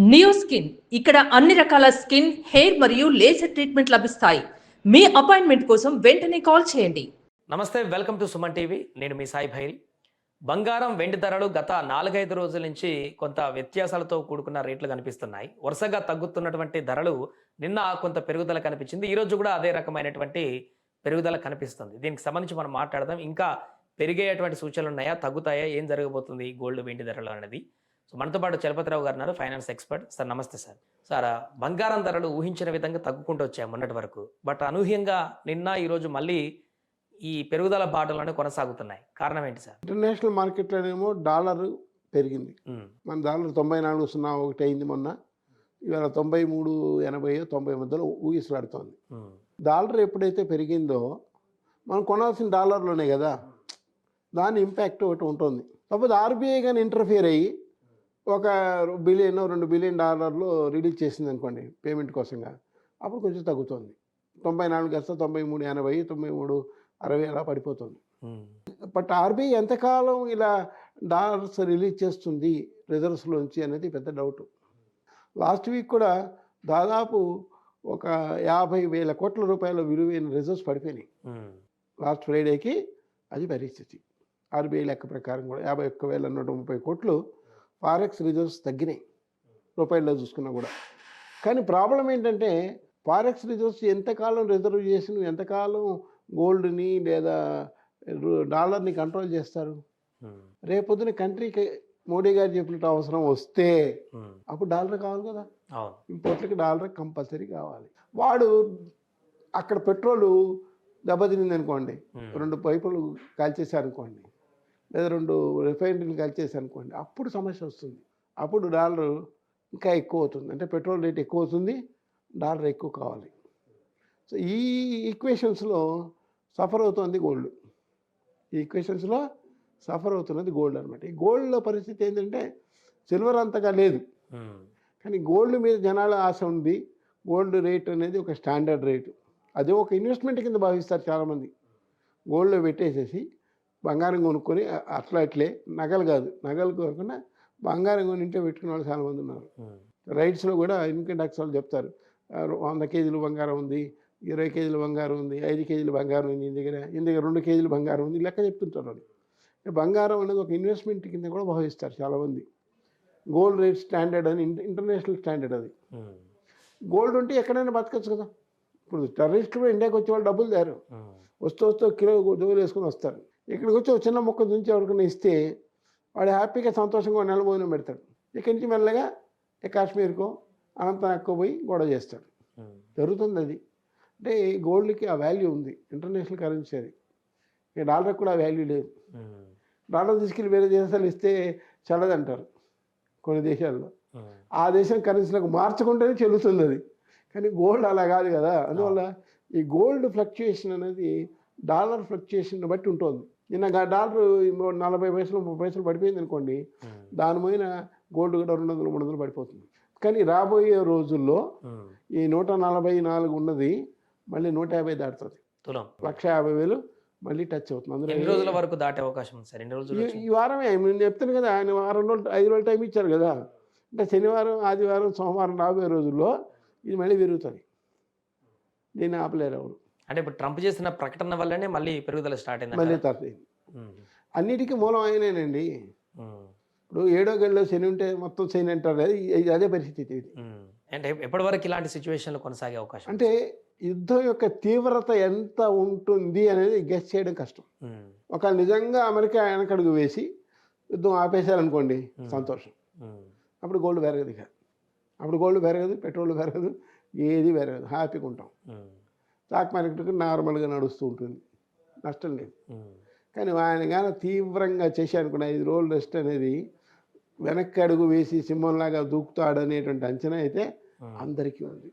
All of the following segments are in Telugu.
నియో స్కిన్ ఇక్కడ అన్ని రకాల స్కిన్, హెయిర్ మరియు లేజర్ ట్రీట్మెంట్ లభిస్తాయి. మీ అపాయింట్మెంట్ కోసం వెంటనే కాల్ చేయండి. నమస్తే, వెల్కమ్ టు సుమన్ టీవీ. నేను మీ సాయి భైల్. బంగారం, వెండి ధరలు గత 4-5 రోజుల నుంచి కొంత వ్యత్యాసాలతో కూడుకున్న రేట్లు కనిపిస్తున్నాయి. వరుసగా తగ్గుతున్నటువంటి ధరలు నిన్న కొంత పెరుగుదల కనిపించింది. ఈరోజు కూడా అదే రకమైనటువంటి పెరుగుదల కనిపిస్తుంది. దీనికి సంబంధించి మనం మాట్లాడదాం. ఇంకా పెరిగేటువంటి సూచనలు ఉన్నాయా, తగ్గుతాయా, ఏం జరగబోతుంది గోల్డ్, వెండి ధరలు అనేది. సో మనతో పాటు చలపతిరావు గారు ఉన్నారు, ఫైనాన్స్ ఎక్స్పర్ట్. సార్ నమస్తే సార్. సార్, బంగారం ధరలు ఊహించిన విధంగా తగ్గుకుంటూ వచ్చాయి మొన్నటి వరకు. బట్ అనూహ్యంగా నిన్న ఈరోజు మళ్ళీ ఈ పెరుగుదల బాటలోనే కొనసాగుతున్నాయి. కారణం ఏంటి సార్? ఇంటర్నేషనల్ మార్కెట్లోనేమో డాలర్ పెరిగింది. మన డాలర్ 94.01 అయింది మొన్న. ఇవాళ 93.80 90 మధ్యలో ఊగిసలాడుతోంది. డాలర్ ఎప్పుడైతే పెరిగిందో మనం కొనాల్సిన డాలర్లోనే కదా, దాని ఇంపాక్ట్ ఒకటి ఉంటుంది. కాకపోతే ఆర్బీఐ కానీ ఇంటర్ఫియర్ అయ్యి ఒక $1 బిలియన్ $2 బిలియన్ రిలీజ్ చేసింది అనుకోండి పేమెంట్ కోసంగా, అప్పుడు కొంచెం తగ్గుతుంది. 94 కాస్త 93.80 93.60 అలా పడిపోతుంది. బట్ ఆర్బీఐ ఎంతకాలం ఇలా డాలర్స్ రిలీజ్ చేస్తుంది రిజర్వ్స్లోంచి అనేది పెద్ద డౌట్. లాస్ట్ వీక్ కూడా దాదాపు ఒక 50,000 కోట్ల రూపాయల విలువైన రిజర్వ్స్ పడిపోయినాయి. లాస్ట్ ఫ్రైడేకి అది పరిస్థితి. ఆర్బీఐ లెక్క ప్రకారం కూడా 51,130 కోట్లు ఫారెక్స్ రిజర్వ్స్ తగ్గినాయి రూపాయల్లో చూసుకున్నా కూడా. కానీ ప్రాబ్లం ఏంటంటే ఫారెక్స్ రిజర్వ్స్ ఎంతకాలం రిజర్వ్ చేసి నువ్వు ఎంతకాలం గోల్డ్ని లేదా డాలర్ని కంట్రోల్ చేస్తారు? రేపొద్దున కంట్రీకి మోడీ గారు చెప్పినట్టు అవసరం వస్తే అప్పుడు డాలర్ కావాలి కదా, ఇంపోర్ట్లకి డాలర్ కంపల్సరీ కావాలి. వాడు అక్కడ పెట్రోలు దెబ్బతినింది అనుకోండి, 2 పైపులు కాల్చేసారనుకోండి, లేదా 2 రిఫైనరీలు కాల్చేసారనుకోండి, అప్పుడు సమస్య వస్తుంది. అప్పుడు డాలర్ ఇంకా ఎక్కువ అవుతుంది. అంటే పెట్రోల్ రేట్ ఎక్కువ అవుతుంది, డాలర్ ఎక్కువ కావాలి. సో ఈ ఈక్వేషన్స్లో సఫర్ అవుతుంది గోల్డ్. ఈ ఈక్వేషన్స్లో సఫర్ అవుతున్నది గోల్డ్ అనమాట. ఈ గోల్డ్లో పరిస్థితి ఏంటంటే సిల్వర్ అంతగా లేదు, కానీ గోల్డ్ మీద జనాల ఆశ ఉంది. గోల్డ్ రేట్ అనేది ఒక స్టాండర్డ్ రేటు, అదే ఒక ఇన్వెస్ట్మెంట్ కింద భావిస్తారు చాలామంది. గోల్డ్లో పెట్టేసేసి బంగారం కొనుక్కొని అట్లే నగలు కాదు, నగలు కొనుక్కున్న బంగారం కొని ఇంట్లో పెట్టుకునే వాళ్ళు చాలామంది ఉన్నారు. రైట్స్లో కూడా ఇన్కమ్ ట్యాక్స్ వాళ్ళు చెప్తారు, 100 కేజీలు బంగారం ఉంది, 20 కేజీల బంగారం ఉంది, 5 కేజీల బంగారం ఉంది, ఇంత దగ్గర 2 కేజీల బంగారం ఉంది, లెక్క చెప్తుంటారు వాళ్ళు. బంగారం అనేది ఒక ఇన్వెస్ట్మెంట్ కింద కూడా భావిస్తారు చాలామంది. గోల్డ్ రేట్ స్టాండర్డ్ అని ఇంటర్నేషనల్ స్టాండర్డ్ అది. గోల్డ్ ఉంటే ఎక్కడైనా బతకచ్చు కదా. ఇప్పుడు టెర్రరిస్టులు కూడా ఇండియాకి వచ్చే వాళ్ళు డబ్బులు తేరు, వస్తూ కిలో జోలు వేసుకొని వస్తారు. ఇక్కడికి వచ్చి ఒక చిన్న మొక్క నుంచి ఎవరికైనా ఇస్తే వాడు హ్యాపీగా సంతోషంగా నెల భోజనం పెడతాడు. ఇక్కడి నుంచి మెల్లగా కాశ్మీర్కో అనంతనాగ్కో పోయి గొడవ చేస్తాడు. జరుగుతుంది అది. అంటే గోల్డ్కి ఆ వాల్యూ ఉంది, ఇంటర్నేషనల్ కరెన్సీ అది. ఇక డాలర్కి కూడా ఆ వాల్యూ లేదు. డాలర్ తీసుకెళ్ళి వేరే దేశాలు ఇస్తే చల్లదంటారు కొన్ని దేశాల్లో. ఆ దేశం కరెన్సీలకు మార్చుకుంటేనే చెల్లుతుంది అది. కానీ గోల్డ్ అలా కాదు కదా. అందువల్ల ఈ గోల్డ్ ఫ్లక్చుయేషన్ అనేది డాలర్ ఫ్లక్చుయేషన్ బట్టి ఉంటుంది. నిన్న డాలర్ 40 పైసలు 30 పైసలు పడిపోయింది అనుకోండి, దాని మీద గోల్డ్ కూడా 200-300 పడిపోతుంది. కానీ రాబోయే రోజుల్లో ఈ 144 ఉన్నది మళ్ళీ 150 దాటుతుంది. 1,50,000 మళ్ళీ టచ్ అవుతుంది. అందులో ఎన్ని రోజుల వరకు దాటే అవకాశం ఉంది సార్? ఎన్ని రోజులు? ఈ వారమే నేను చెప్తాను కదా, ఆయన 5 రోజులు టైం ఇచ్చారు కదా. అంటే శనివారం, ఆదివారం, సోమవారం రాబోయే రోజుల్లో ఇది మళ్ళీ పెరుగుతుంది. దీన్ని ఆపలేరు ఎవరు. అంటే ఇప్పుడు ట్రంప్ చేసిన ప్రకటన వల్లనే మళ్ళీ పెరుగుదల స్టార్ట్ అయింది. మళ్ళీ తప్పదు. అన్నిటికీ మూలం ఆయనేనండి. ఇప్పుడు 7వ గడిలో శని ఉంటే మొత్తం శని అంటారు, అదే పరిస్థితి ఇది. అంటే ఎప్పటి వరకు ఇలాంటి సిచ్యువేషన్లు కొనసాగే అవకాశం? అంటే యుద్ధం యొక్క తీవ్రత ఎంత ఉంటుంది అనేది గెస్ చేయడం కష్టం. ఒక నిజంగా అమెరికా వెనకడుగు వేసి యుద్ధం ఆపేశారనుకోండి, సంతోషం. అప్పుడు గోల్డ్ పెరగదు. ఇక అప్పుడు గోల్డ్ పెరగదు, పెట్రోల్ పెరగదు, ఏది పెరగదు, హ్యాపీగా ఉంటాం. స్టాక్ మార్కెట్కి నార్మల్గా నడుస్తూ ఉంటుంది, నష్టం లేదు. కానీ ఆయన కానీ తీవ్రంగా చేశారనుకున్న 5 రోజులు రెస్ట్ అనేది వెనక్కి అడుగు వేసి సింహంలాగా దూకుతాడనేటువంటి అంచనా అయితే అందరికీ ఉంది.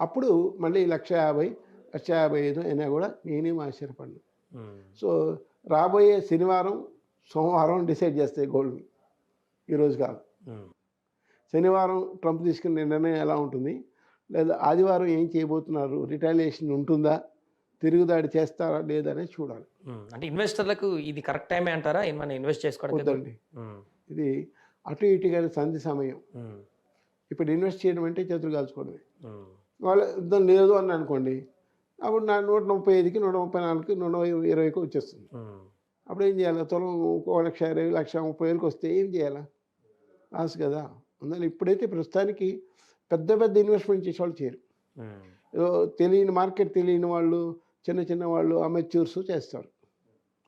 అప్పుడు మళ్ళీ 1,50,000 1,55,000 అయినా కూడా నేనేం ఆశ్చర్యపడను. సో రాబోయే శనివారం సోమవారం డిసైడ్ చేస్తాయి గోల్డ్, ఈరోజు కాదు. శనివారం ట్రంప్ తీసుకున్న నిర్ణయం ఎలా ఉంటుంది, లేదా ఆదివారం ఏం చేయబోతున్నారు, రిటాలియేషన్ ఉంటుందా, తిరుగుదాడి చేస్తారా లేదా అనేది చూడాలి. అంటే ఇన్వెస్టర్లకు ఇది కరెక్ట్ టైమే అంటారా? ఏమైనా ఇన్వెస్ట్ చేసుకోవడం? ఇది అటు ఇటు కానీ సంధి సమయం. ఇప్పుడు ఇన్వెస్ట్ చేయడం అంటే చేతులు కాల్చుకోవడమే. వాళ్ళ యుద్ధం లేదు అని అనుకోండి, అప్పుడు నా 135కి 134కి 120కి వచ్చేస్తుంది. అప్పుడు ఏం చేయాలి? తులం 1,20,000 1,30,000కి వస్తే ఏం చేయాలా? లాస్ కదా. అందువల్ల ఇప్పుడైతే ప్రస్తుతానికి పెద్ద పెద్ద ఇన్వెస్ట్మెంట్ చేసేవాళ్ళు చేయరు. ఏదో తెలియని మార్కెట్ తెలియని వాళ్ళు, చిన్న చిన్న వాళ్ళు అమెచ్యూర్స్ చేస్తారు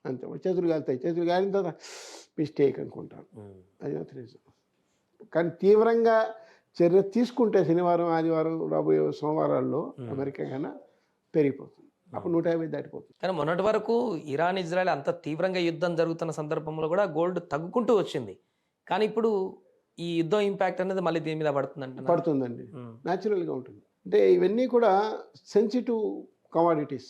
అంతే. చేతులు కాలుతాయి. చేతులు కాలిన తర్వాత మిస్టేక్ అనుకుంటారు. అది మాత్రం నిజం. కానీ తీవ్రంగా చర్య తీసుకుంటే శనివారం ఆదివారం రాబోయే సోమవారాల్లో అమెరికా కన్నా పెరిగిపోతుంది. అప్పుడు 150 దాటిపోతుంది. కానీ మొన్నటి వరకు ఇరాన్ ఇజ్రాయెల్ అంత తీవ్రంగా యుద్ధం జరుగుతున్న సందర్భంలో కూడా గోల్డ్ తగ్గుకుంటూ వచ్చింది. కానీ ఇప్పుడు ఈ యుద్ధం ఇంపాక్ట్ అనేది మళ్ళీ దీని మీద పడుతుంది. పడుతుందండి. న్యాచురల్గా ఉంటుంది. అంటే ఇవన్నీ కూడా సెన్సిటివ్ కమాడిటీస్.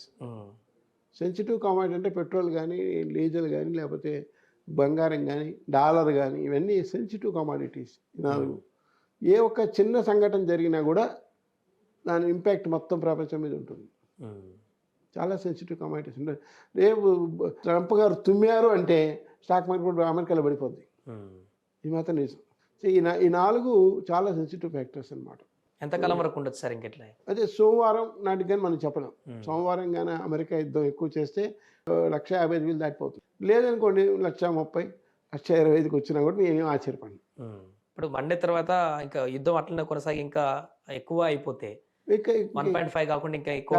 సెన్సిటివ్ కమాడిటీ అంటే పెట్రోల్ కానీ, డీజిల్ కానీ, లేకపోతే బంగారం కానీ, డాలర్ కానీ, ఇవన్నీ సెన్సిటివ్ కమాడిటీస్. ఏ ఒక్క చిన్న సంఘటన జరిగినా కూడా దాని ఇంపాక్ట్ మొత్తం ప్రపంచం మీద ఉంటుంది. చాలా సెన్సిటివ్ కమాడిటీస్. రేపు ట్రంప్ గారు తుమ్మారు అంటే స్టాక్ మార్కెట్ అమెరికాలో పడిపోద్ది. ఇది మాత్రం నిజం. ఈ 4 చాలా సెన్సిటివ్ ఫ్యాక్టర్స్ అన్నమాట. ఎంతకాలం వరకు ఉండొచ్చు సార్ ఇంకెట్లా? అదే సోమవారం నాటికి కానీ మనం చెప్పలేం. సోమవారం కానీ అమెరికా యుద్ధం ఎక్కువ చేస్తే 1,55,000 దాటిపోతుంది. లేదనుకోండి 1,30,000 1,25,000కి వచ్చినా కూడా నేనేం ఆశ్చర్యపడి. ఇప్పుడు మండే తర్వాత ఇంకా యుద్ధం అట్లనే కొనసాగి ఇంకా ఎక్కువ అయిపోతే 1.5 కాకుండా ఇంకా ఎక్కువ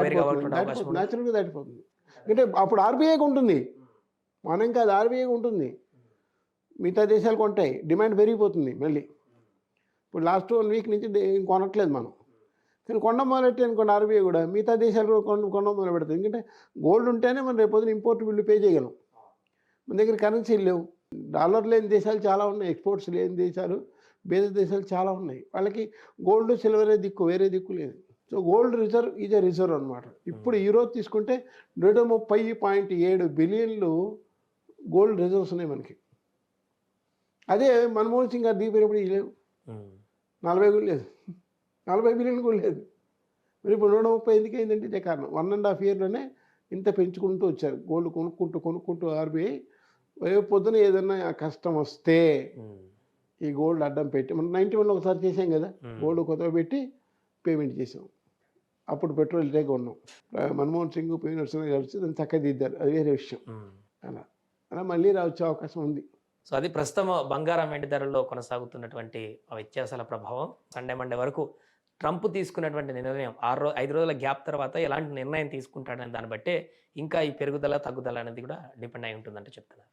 న్యాచురల్గా దాటిపోతుంది. అంటే అప్పుడు ఆర్బీఐకి ఉంటుంది, మనం కాదు ఆర్బీఐకి ఉంటుంది. మిగతా దేశాలు కొంటాయి, డిమాండ్ పెరిగిపోతుంది మళ్ళీ. ఇప్పుడు లాస్ట్ 1 వీక్ నుంచి కొనట్లేదు మనం, కానీ కొండ మొదలెట్టి అనుకోండి ఆర్బీఐ కూడా మిగతా దేశాలు కూడా కొండ మొదలు పెడతాయి. ఎందుకంటే గోల్డ్ ఉంటేనే మనం రేపొద్దున ఇంపోర్ట్ బిల్లు పే చేయగలం. మన దగ్గర కరెన్సీలు లేవు. డాలర్ లేని దేశాలు చాలా ఉన్నాయి, ఎక్స్పోర్ట్స్ లేని దేశాలు, పేద దేశాలు చాలా ఉన్నాయి. వాళ్ళకి గోల్డ్ సిల్వరే దిక్కు, వేరే దిక్కు లేదు. So gold reserve is a reserve అనమాట. ఇప్పుడు ఈరోజు తీసుకుంటే 130.7 బిలియన్లు గోల్డ్ రిజర్వ్స్ ఉన్నాయి మనకి. అదే మన్మోహన్ సింగ్ గారు దిగిపోయినప్పుడు ఇవి లేవు. 40 కూడా లేదు, 40 బిలియన్ కూడా లేదు. మరి ఇప్పుడు 130 ఎందుకు అయిందంటే ఇదే కారణం. 1.5 ఇయర్లోనే ఇంత పెంచుకుంటూ వచ్చారు. గోల్డ్ కొనుక్కుంటూ ఆర్బీఐ పొద్దున ఏదన్నా కష్టం వస్తే ఈ గోల్డ్ అడ్డం పెట్టి, మనం 91లో ఒకసారి చేసాం కదా, గోల్డ్ కొత్తగా పెట్టి పేమెంట్ చేసాం. అప్పుడు పెట్రోల్ రేట్ ఉన్నాం. మన్మోహన్ సింగ్ పివి నరసింహ కలిసి దాన్ని చక్కదిద్దారు, అది వేరే విషయం. అలా మళ్ళీ రావచ్చే అవకాశం ఉంది. సో అది ప్రస్తుతం బంగారం వెండి ధరల్లో కొనసాగుతున్నటువంటి వ్యత్యాసాల ప్రభావం. సండే మండే వరకు ట్రంప్ తీసుకున్నటువంటి నిర్ణయం 5 రోజుల గ్యాప్ తర్వాత ఎలాంటి నిర్ణయం తీసుకుంటాడనే దాన్ని బట్టే ఇంకా ఈ పెరుగుదల తగ్గుదల అనేది కూడా డిపెండ్ అయి ఉంటుందంటే చెప్తున్నారు.